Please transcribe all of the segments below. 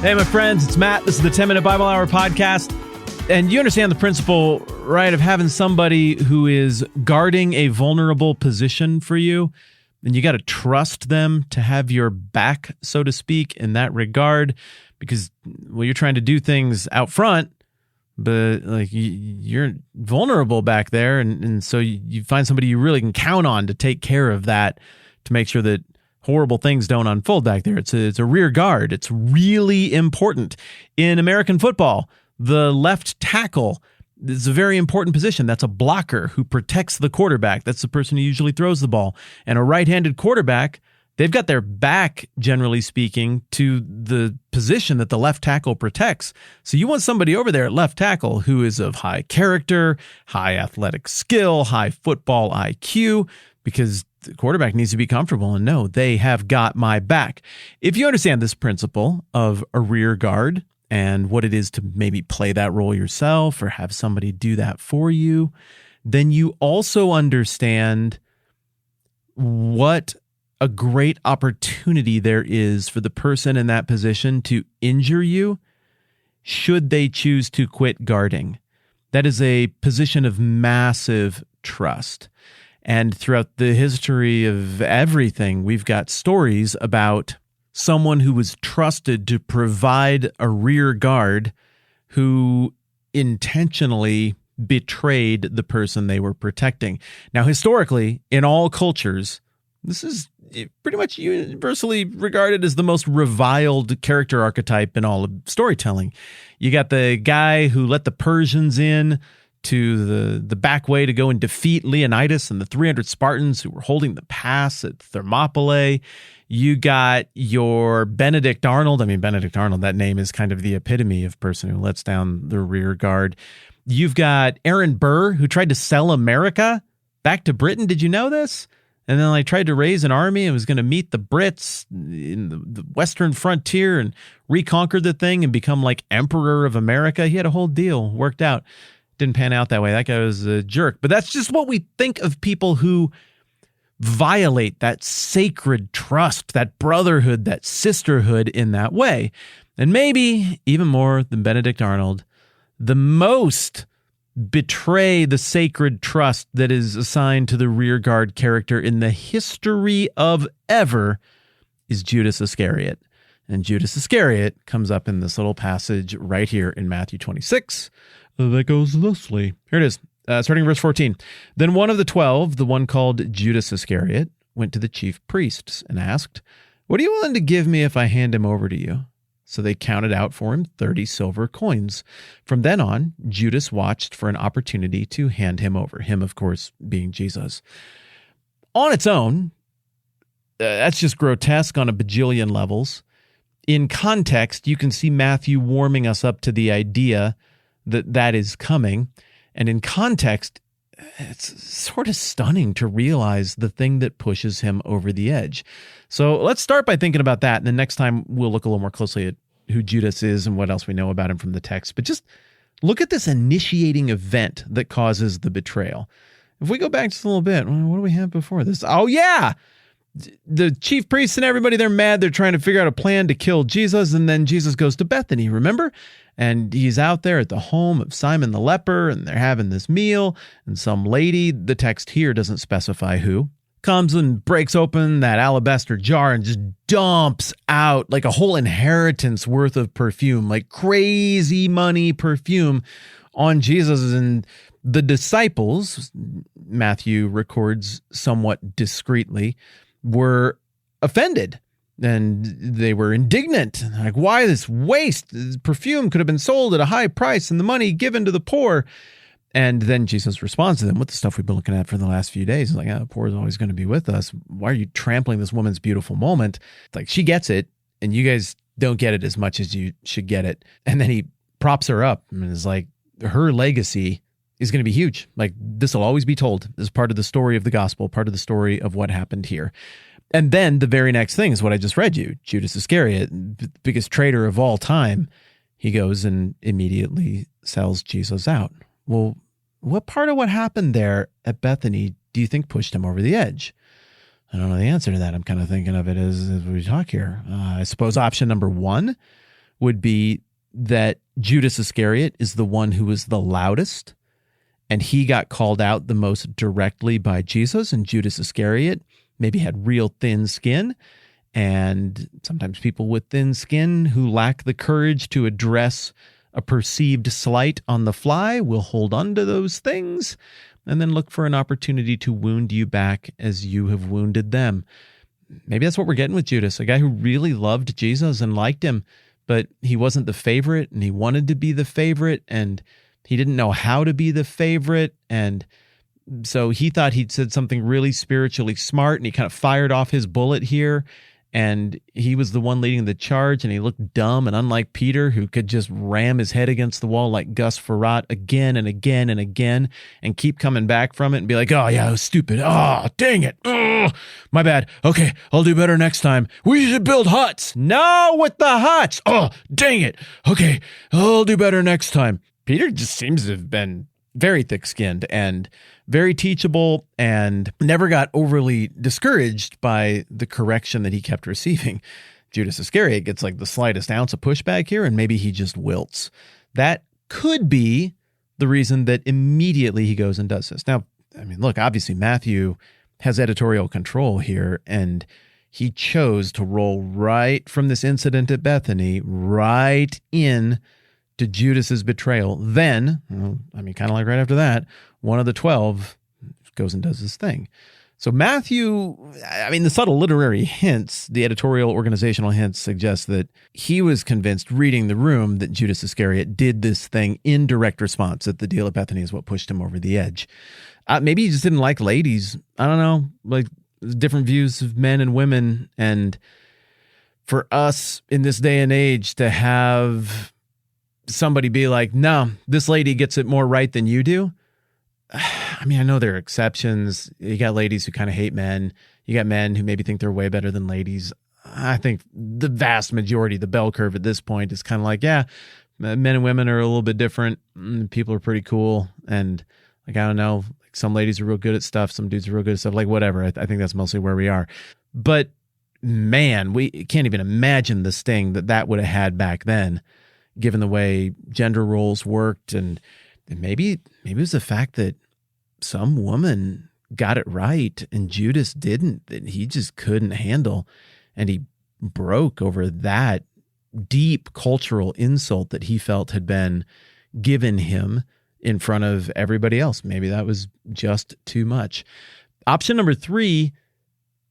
Hey, my friends, it's Matt. This is the 10-Minute Bible Hour podcast. And you understand the principle, right, of having somebody who is guarding a vulnerable position for you. And you got to trust them to have your back, so to speak, in that regard. Because, well, you're trying to do things out front, but like you're vulnerable back there. And so you find somebody you really can count on to take care of that, to make sure that horrible things don't unfold back there. It's a rear guard. It's really important. In American football, the left tackle is a very important position. That's a blocker who protects the quarterback. That's the person who usually throws the ball. And a right-handed quarterback, they've got their back, generally speaking, to the position that the left tackle protects. So you want somebody over there at left tackle who is of high character, high athletic skill, high football IQ, because the quarterback needs to be comfortable and know they have got my back. If you understand this principle of a rear guard and what it is to maybe play that role yourself or have somebody do that for you, then you also understand what a great opportunity there is for the person in that position to injure you should they choose to quit guarding. That is a position of massive trust. And throughout the history of everything, we've got stories about someone who was trusted to provide a rear guard who intentionally betrayed the person they were protecting. Now, historically, in all cultures, this is pretty much universally regarded as the most reviled character archetype in all of storytelling. You got the guy who let the Persians in to the back way to go and defeat Leonidas and the 300 Spartans who were holding the pass at Thermopylae. You got your Benedict Arnold. I mean, Benedict Arnold, that name is kind of the epitome of person who lets down the rear guard. You've got Aaron Burr, who tried to sell America back to Britain. Did you know this? And then tried to raise an army and was going to meet the Brits in the western frontier and reconquer the thing and become like Emperor of America. He had a whole deal worked out. Didn't pan out that way. That guy was a jerk. But that's just what we think of people who violate that sacred trust, that brotherhood, that sisterhood in that way. And maybe even more than Benedict Arnold, the most betray the sacred trust that is assigned to the rearguard character in the history of ever is Judas Iscariot. And Judas Iscariot comes up in this little passage right here in Matthew 26 that goes thusly. Here it is, starting verse 14. Then one of the 12, the one called Judas Iscariot, went to the chief priests and asked, "What are you willing to give me if I hand him over to you?" So they counted out for him 30 silver coins. From then on, Judas watched for an opportunity to hand him over. Him, of course, being Jesus. On its own, that's just grotesque on a bajillion levels. In context, you can see Matthew warming us up to the idea that that is coming. And in context, it's sort of stunning to realize the thing that pushes him over the edge. So let's start by thinking about that. And then next time we'll look a little more closely at who Judas is and what else we know about him from the text. But just look at this initiating event that causes the betrayal. If we go back just a little bit, what do we have before this? Oh, yeah. The chief priests and everybody, they're mad. They're trying to figure out a plan to kill Jesus. And then Jesus goes to Bethany, remember? And he's out there at the home of Simon the leper, and they're having this meal. And some lady, the text here doesn't specify who, comes and breaks open that alabaster jar and just dumps out like a whole inheritance worth of perfume, like crazy money perfume on Jesus. And the disciples, Matthew records somewhat discreetly, were offended and they were indignant. Like, why this waste? This perfume could have been sold at a high price and the money given to the poor. And then Jesus responds to them with the stuff we've been looking at for the last few days. He's like, the poor is always going to be with us. Why are you trampling this woman's beautiful moment? It's like, she gets it, and you guys don't get it as much as you should get it. And then he props her up and is like, her legacy is going to be huge. Like, this will always be told as part of the story of the gospel, part of the story of what happened here. And then the very next thing is what I just read you. Judas Iscariot, biggest traitor of all time, he goes and immediately sells Jesus out. Well, what part of what happened there at Bethany do you think pushed him over the edge? I don't know the answer to that. I'm kind of thinking of it as we talk here. I suppose option number one would be that Judas Iscariot is the one who was the loudest, and he got called out the most directly by Jesus, and Judas Iscariot maybe had real thin skin. And sometimes people with thin skin who lack the courage to address a perceived slight on the fly will hold on to those things and then look for an opportunity to wound you back as you have wounded them. Maybe that's what we're getting with Judas, a guy who really loved Jesus and liked him, but he wasn't the favorite, and he wanted to be the favorite, and he didn't know how to be the favorite, and so he thought he'd said something really spiritually smart, and he kind of fired off his bullet here, and he was the one leading the charge, and he looked dumb and unlike Peter, who could just ram his head against the wall like Gus Frerotte again and again and again and keep coming back from it and be like, oh, yeah, I was stupid. Oh, dang it. Oh, my bad. Okay, I'll do better next time. We should build huts. No, with the huts. Oh, dang it. Okay, I'll do better next time. Peter just seems to have been very thick-skinned and very teachable and never got overly discouraged by the correction that he kept receiving. Judas Iscariot gets like the slightest ounce of pushback here, and maybe he just wilts. That could be the reason that immediately he goes and does this. Now, I mean, look, obviously Matthew has editorial control here, and he chose to roll right from this incident at Bethany right in to Judas's betrayal. Then, kind of like right after that, one of the 12 goes and does his thing. So Matthew, the subtle literary hints, the editorial organizational hints suggest that he was convinced reading the room that Judas Iscariot did this thing in direct response, that the deal at Bethany is what pushed him over the edge. Maybe he just didn't like ladies. I don't know, like different views of men and women. And for us in this day and age to have somebody be like, no, this lady gets it more right than you do. I know there are exceptions. You got ladies who kind of hate men. You got men who maybe think they're way better than ladies. I think the vast majority, the bell curve at this point is kind of like, yeah, men and women are a little bit different. People are pretty cool. And like, I don't know, like some ladies are real good at stuff. Some dudes are real good at stuff, like whatever. I think that's mostly where we are. But man, we can't even imagine the sting that would have had back then, given the way gender roles worked. And maybe it was the fact that some woman got it right and Judas didn't, that he just couldn't handle. And he broke over that deep cultural insult that he felt had been given him in front of everybody else. Maybe that was just too much. Option number 3,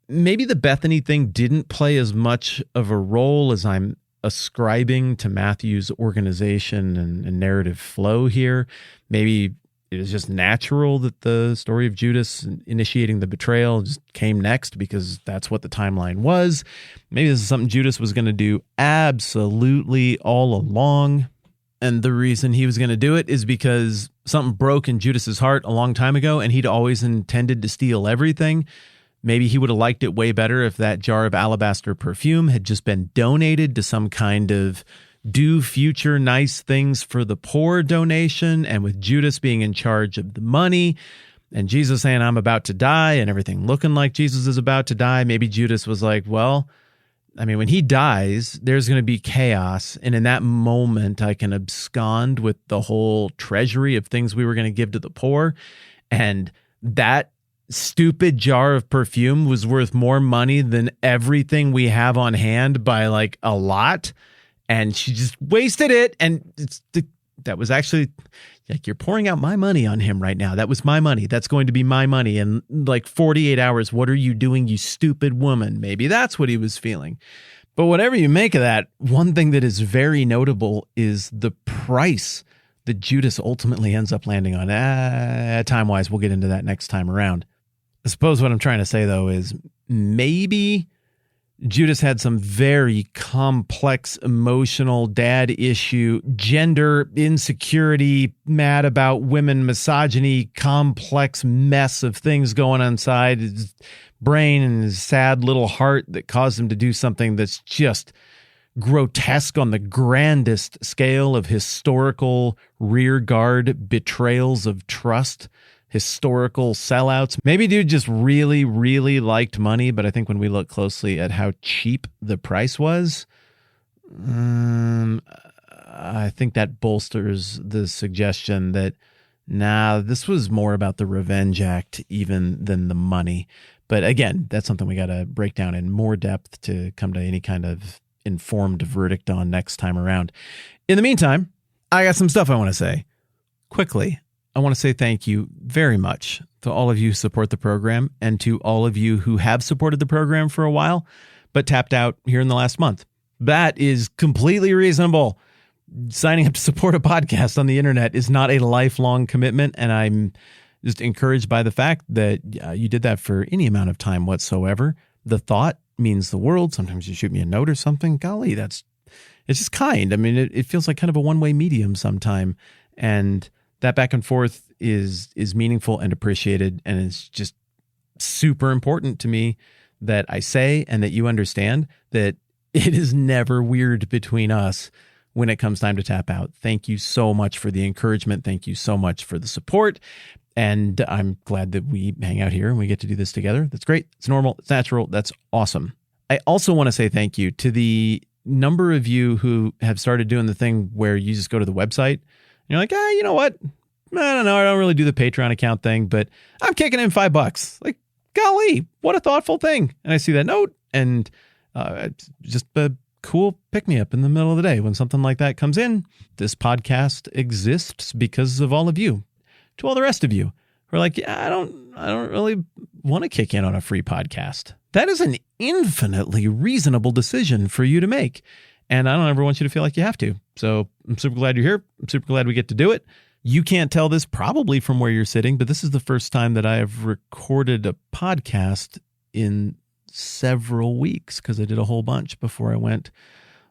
maybe the Bethany thing didn't play as much of a role as I'm ascribing to Matthew's organization and narrative flow here. Maybe it was just natural that the story of Judas initiating the betrayal just came next because that's what the timeline was. Maybe this is something Judas was going to do absolutely all along. And the reason he was going to do it is because something broke in Judas's heart a long time ago, and he'd always intended to steal everything. Maybe he would have liked it way better if that jar of alabaster perfume had just been donated to some kind of do future nice things for the poor donation, and with Judas being in charge of the money and Jesus saying, I'm about to die, and everything looking like Jesus is about to die, maybe Judas was like, well, when he dies, there's going to be chaos, and in that moment, I can abscond with the whole treasury of things we were going to give to the poor, and that stupid jar of perfume was worth more money than everything we have on hand by like a lot. And she just wasted it. And that was actually like, you're pouring out my money on him right now. That was my money. That's going to be my money in like 48 hours. What are you doing, you stupid woman? Maybe that's what he was feeling. But whatever you make of that, one thing that is very notable is the price that Judas ultimately ends up landing on. Time-wise, we'll get into that next time around. I suppose what I'm trying to say, though, is maybe Judas had some very complex emotional dad issue, gender insecurity, mad about women, misogyny, complex mess of things going on inside his brain and his sad little heart that caused him to do something that's just grotesque on the grandest scale of historical rearguard betrayals of trust. Historical sellouts. Maybe dude just really, really liked money, but I think when we look closely at how cheap the price was, I think that bolsters the suggestion that, this was more about the revenge act even than the money. But again, that's something we got to break down in more depth to come to any kind of informed verdict on next time around. In the meantime, I got some stuff I want to say. Quickly, I want to say thank you very much to all of you who support the program and to all of you who have supported the program for a while, but tapped out here in the last month. That is completely reasonable. Signing up to support a podcast on the internet is not a lifelong commitment, and I'm just encouraged by the fact that you did that for any amount of time whatsoever. The thought means the world. Sometimes you shoot me a note or something. Golly, it's just kind. I mean, it feels like kind of a one-way medium sometime, and that back and forth is meaningful and appreciated, and it's just super important to me that I say and that you understand that it is never weird between us when it comes time to tap out. Thank you so much for the encouragement. Thank you so much for the support. And I'm glad that we hang out here and we get to do this together. That's great. It's normal. It's natural. That's awesome. I also want to say thank you to the number of you who have started doing the thing where you just go to the website and you're like, you know what? I don't know. I don't really do the Patreon account thing, but I'm kicking in $5. Like, golly, what a thoughtful thing. And I see that note, and just a cool pick-me-up in the middle of the day when something like that comes in. This podcast exists because of all of you. To all the rest of you who are like, I don't really want to kick in on a free podcast. That is an infinitely reasonable decision for you to make. And I don't ever want you to feel like you have to. So I'm super glad you're here. I'm super glad we get to do it. You can't tell this probably from where you're sitting, but this is the first time that I have recorded a podcast in several weeks because I did a whole bunch before I went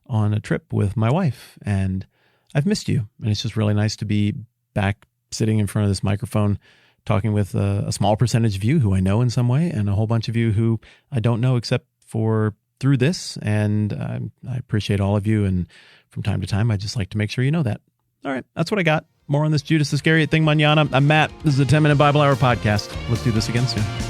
on a trip with my wife. And I've missed you. And it's just really nice to be back sitting in front of this microphone, talking with a small percentage of you who I know in some way, and a whole bunch of you who I don't know except for through this. And I appreciate all of you. And from time to time, I just like to make sure you know that. All right, that's what I got. More on this Judas Iscariot thing mañana. I'm Matt. This is the 10-Minute Bible Hour podcast. Let's do this again soon.